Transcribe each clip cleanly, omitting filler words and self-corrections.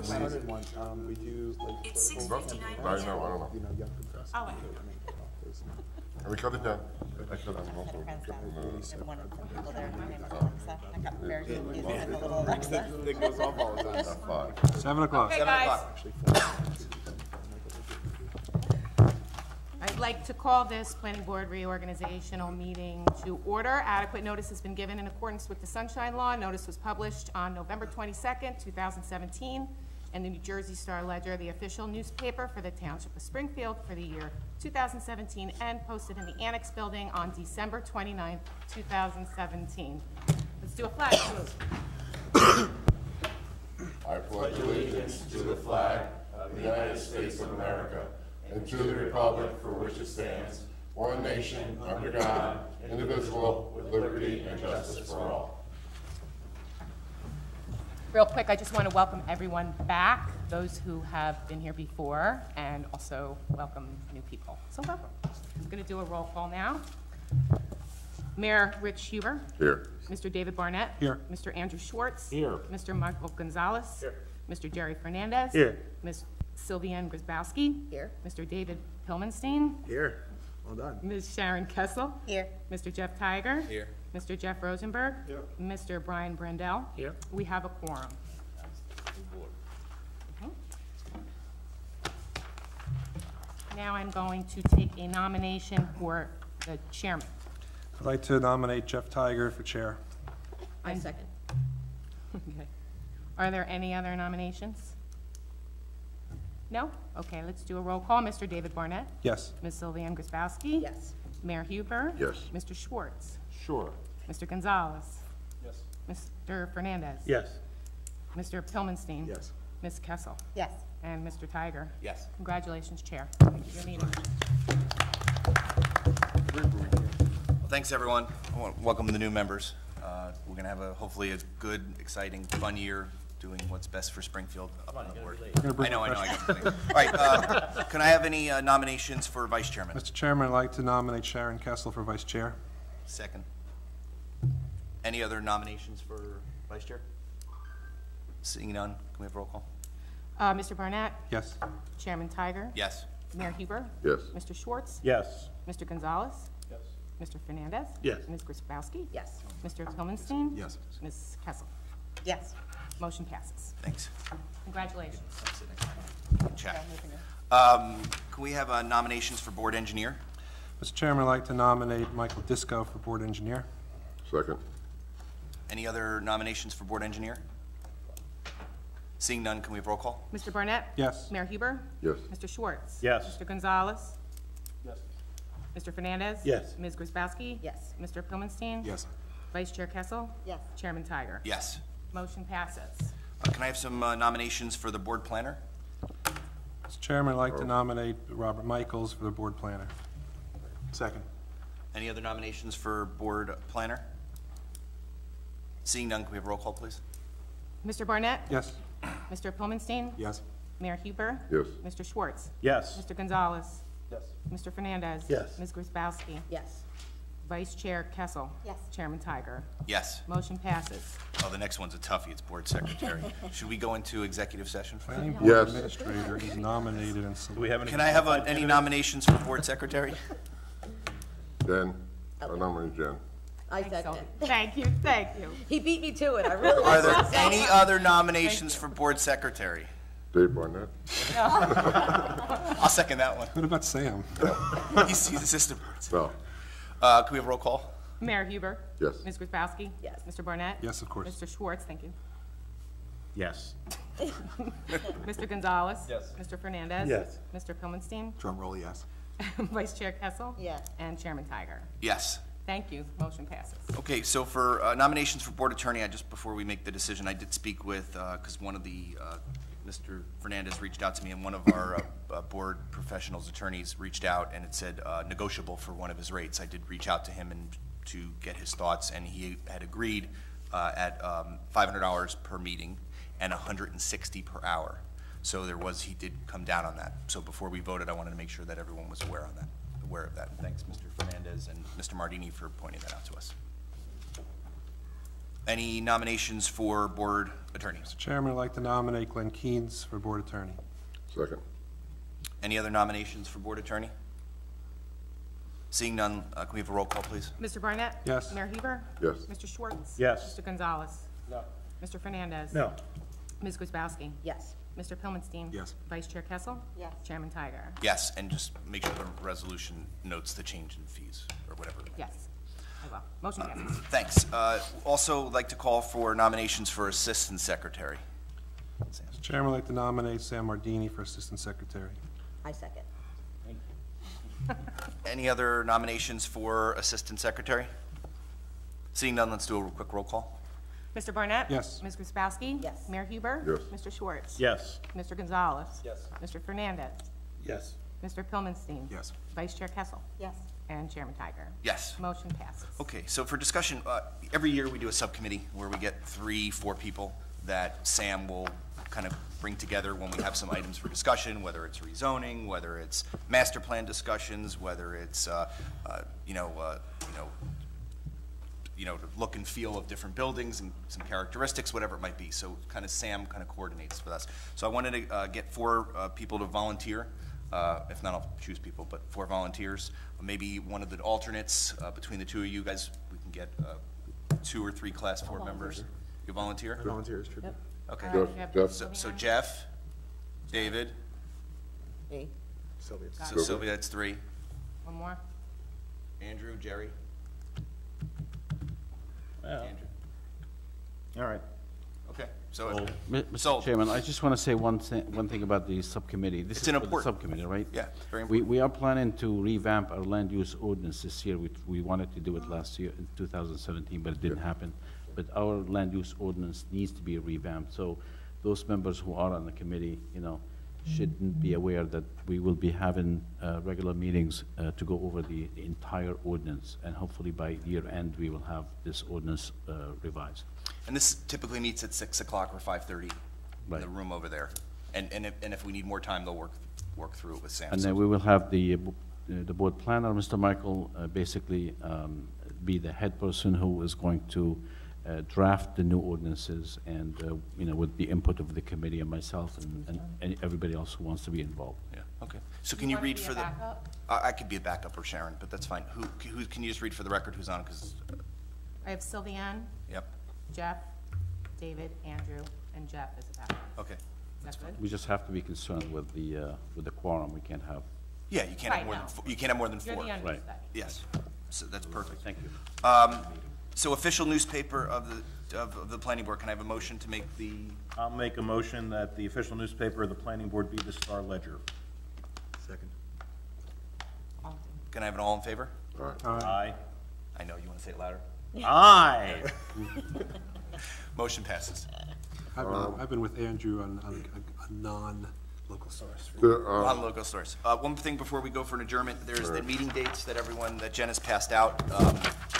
started one. We do like It's 6:59. I don't know. You know, young progressive. Oh, Can we cut it down? I cut it down. Everyone, some people there, my name is Alexa. I got very confused with the little Alexa. It goes off all the time. 7 o'clock. Okay, guys. I'd like to call this planning board reorganizational meeting to order. Adequate notice has been given in accordance with the Sunshine Law. Notice was published on November 22nd, 2017, in the New Jersey Star Ledger, the official newspaper for the Township of Springfield for the year 2017, and posted in the Annex Building on December 29th, 2017. Let's do a flag salute. I pledge allegiance to the flag of the United States of America and to the republic for which it stands, one nation, under God, indivisible, with liberty and justice for all. Real quick, I just want to welcome everyone back, those who have been here before, and also welcome new people. So welcome. I'm going to do a roll call now. Mayor Rich Huber. Here. Mr. David Barnett. Here. Mr. Andrew Schwartz. Here. Mr. Michael Gonzalez. Here. Mr. Jerry Fernandez. Here. Ms. Sylviane Grzybowski. Here. Mr. David Pilmenstein. Here. Well done. Ms. Sharon Kessel. Here. Mr. Jeff Tiger. Here. Mr. Jeff Rosenberg. Here. Mr. Brian Brandell. Here. We have a quorum. Mhm. Now I'm going to take a nomination for the chairman. I'd like to nominate Jeff Tiger for chair. I second. Okay. Are there any other nominations? No? Okay, let's do a roll call. Mr. David Barnett? Yes. Ms. Sylviane Grzybowski? Yes. Mayor Huber? Yes. Mr. Schwartz? Sure. Mr. Gonzalez? Yes. Mr. Fernandez? Yes. Mr. Pilmenstein? Yes. Ms. Kessel? Yes. And Mr. Tiger? Yes. Congratulations, Chair. Thank you for your meeting. Well, thanks, everyone. I want to welcome the new members. We're going to have hopefully a good, exciting, fun year doing what's best for Springfield up on the board. I know, I got the thing. All right, can I have any nominations for vice chairman? Mr. Chairman, I'd like to nominate Sharon Kessel for vice chair. Second. Any other nominations for vice chair? Seeing none, can we have a roll call? Mr. Barnett? Yes. Chairman Tiger? Yes. Mayor Huber? Yes. Mr. Schwartz? Yes. Mr. Gonzalez? Yes. Mr. Fernandez? Yes. Ms. Grzybowski? Yes. Mr. Pilmenstein? Yes. Ms. Kessel? Yes. Motion passes. Thanks. Congratulations. Check. Can we have nominations for board engineer? Mr. Chairman, I'd like to nominate Michael Disco for board engineer. Second. Any other nominations for board engineer? Seeing none, can we have roll call? Mr. Barnett? Yes. Mayor Huber? Yes. Mr. Schwartz? Yes. Mr. Gonzalez? Yes. Mr. Fernandez? Yes. Ms. Grzybowski? Yes. Mr. Pilmenstein? Yes. Vice Chair Kessel? Yes. Chairman Tiger? Yes. Motion passes. Can I have some nominations for the board planner? Mr. Chairman, I'd like to nominate Robert Michaels for the board planner. Second. Any other nominations for board planner? Seeing none, can we have a roll call, please? Mr. Barnett? Yes. Mr. Pilmenstein? Yes. Mayor Huber? Yes. Mr. Schwartz? Yes. Mr. Gonzalez? Yes. Mr. Fernandez? Yes. Ms. Grzybowski? Yes. Vice Chair Kessel? Yes. Chairman Tiger? Yes. Motion passes. Oh, the next one's a toughie. It's board secretary. Should we go into executive session for Planning that? board Yes. administrator is nominated and selected. Can I have any nominations for board secretary? Jen. I nominate Jen. I Thanks, second. Sylvia. Thank you, thank you. He beat me to it. I really Are was. there any other nominations for board secretary? Dave Barnett. I'll second that one. What about Sam? He's assistant. No. Can we have a roll call? Mayor Huber? Yes. Ms. Grzybowski? Yes. Mr. Barnett? Yes, of course. Mr. Schwartz, thank you. Yes. Mr. Gonzalez? Yes. Mr. Fernandez? Yes. Mr. Pilmenstein? Drum roll, yes. Vice Chair Kessel? Yes. And Chairman Tiger? Yes. Thank you. Motion passes. Okay, so for nominations for board attorney, just before we make the decision, I did speak with, because one of the, Mr. Fernandez reached out to me, and one of our board professionals, attorneys, reached out, and it said negotiable for one of his rates. I did reach out to him and to get his thoughts, and he had agreed at $500 per meeting and $160 per hour. So he did come down on that. So before we voted, I wanted to make sure that everyone was aware of that. And thanks, Mr. Fernandez and Mr. Mardini, for pointing that out to us. Any nominations for board attorney? Mr. Chairman, I'd like to nominate Glenn Keynes for board attorney. Second. Any other nominations for board attorney? Seeing none, can we have a roll call, please? Mr. Barnett? Yes. Mayor Heber? Yes. Mr. Schwartz? Yes. Mr. Gonzalez? No. Mr. Fernandez? No. Ms. Guzbowski? Yes. Mr. Pilmenstein? Yes. Vice Chair Kessel? Yes. Chairman Tiger? Yes, and just make sure the resolution notes the change in fees, or whatever. Yes, I will. Motion passes. Thanks. Also, like to call for nominations for assistant secretary. Mr. Chairman, I'd like to nominate Sam Mardini for assistant secretary. I second. Any other nominations for assistant secretary? Seeing none, let's do a quick roll call. Mr. Barnett? Yes. Ms. Guzbowski? Yes. Mayor Huber? Yes. Mr. Schwartz? Yes. Mr. Gonzalez? Yes. Mr. Fernandez? Yes. Mr. Pilmenstein? Yes. Vice Chair Kessel? Yes. And Chairman Tiger? Yes. Motion passes. Okay, so for discussion, every year we do a subcommittee where we get 3-4 people that Sam will kind of bring together when we have some items for discussion, whether it's rezoning, whether it's master plan discussions, whether it's, the look and feel of different buildings and some characteristics, whatever it might be. So kind of Sam kind of coordinates with us. So I wanted to get 4 people to volunteer. If not, I'll choose people, but 4 volunteers. Maybe one of the alternates between the 2 of you guys. We can get 2 or 3 class 4 members. You volunteer? Volunteers, tribute. Okay. Jeff. So Jeff, David, Me. Sylvia. so Sylvia, that's 3. One more? Andrew, Jerry. Andrew. All right. Okay, so, Mr. Sold. Chairman, I just want to say one thing about the subcommittee. This It's is an for the important- subcommittee, right? yeah, very We important. we are planning to revamp our land use ordinance this year. We wanted to do it last year, in 2017, but it didn't happen. But our land use ordinance needs to be revamped. So those members who are on the committee, shouldn't be aware that we will be having regular meetings to go over the entire ordinance. And hopefully by year end, we will have this ordinance revised. And this typically meets at 6 o'clock or 5:30 in Right. the room over there. And if we need more time, they'll work through it with Sam. And then we will have the board planner, Mr. Michael, basically be the head person who is going to draft the new ordinances and, with the input of the committee and myself and everybody else who wants to be involved. Yeah, okay. So can you wanna read be a for the? backup? I could be a backup or Sharon, but that's fine. Who, can you just read for the record who's on? Because, I have Sylviane, yep, Jeff, David, Andrew, and Jeff as a backup. okay. Is that good? We just have to be concerned with the quorum. We can't have, Yeah, you can't have Right, more than, no. you can't have more than 4. You're the understudy. Yes, so that's perfect. thank you. So official newspaper of the planning board, can I have a motion to make the, I'll make a motion that the official newspaper of the planning board be the Star Ledger. Second. can I have an all in favor? Aye. I know, you want to say it louder? Aye. Motion passes. I've been with Andrew on a non-local source. On local stores. One thing before we go for an adjournment, there's the meeting dates that Jen has passed out.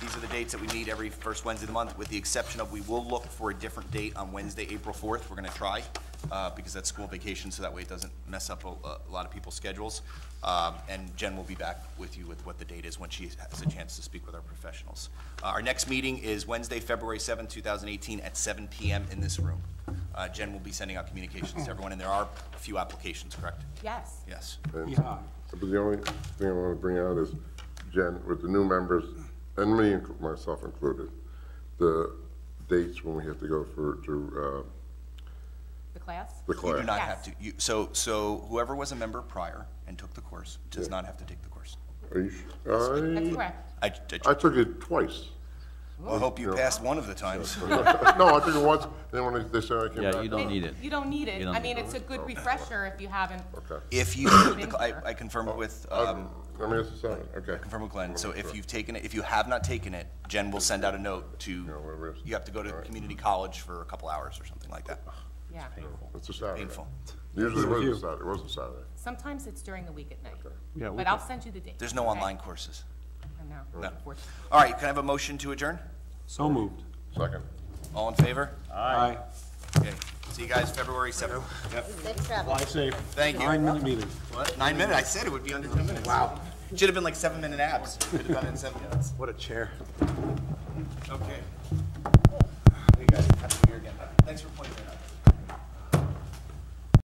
These are the dates that we meet every first Wednesday of the month, with the exception of we will look for a different date on Wednesday, April 4th. We're gonna try, because that's school vacation, so that way it doesn't mess up a lot of people's schedules. And Jen will be back with you with what the date is when she has a chance to speak with our professionals. Our next meeting is Wednesday, February 7th, 2018 at 7 p.m. in this room. Jen will be sending out communications to everyone, and there are a few applications, correct? Yes. Yes. Yeah. But the only thing I want to bring out is, Jen, with the new members, and me, myself included, the dates when we have to go to The class? the You class. do not Yes. have to. So whoever was a member prior and took the course does not have to take the course. Are you That's correct. I took it twice. I hope you passed one of the times. No, I took it once, then when they said I came back. Yeah, you don't need it. You don't need You it. don't I need mean, it's a good refresher if you haven't. Okay. If you, I confirmed with, I mean, it's a 7, okay. confirmed with Glenn, so if you've taken it, if you have not taken it, Jen will send out a note to, whatever it is. you have to go to community college for a couple hours or something like that. Yeah. It's a Saturday. Painful. Usually it was a Saturday, it was a Saturday. Sometimes it's during the week at night. Yeah, we But can- I'll send you the date. There's no okay? online courses. I know. No. Unfortunately. All right, can I have a motion to adjourn? So moved. Second. All in favor? Aye. Okay, see you guys February 7th. Safe travel. Fly safe. Thank you. 9-minute meeting. What? 9 minutes? I said it would be under 10 minutes. Wow. Should have been like 7-minute abs. Could have done it in 7 minutes. What a chair. Okay. Thanks for pointing that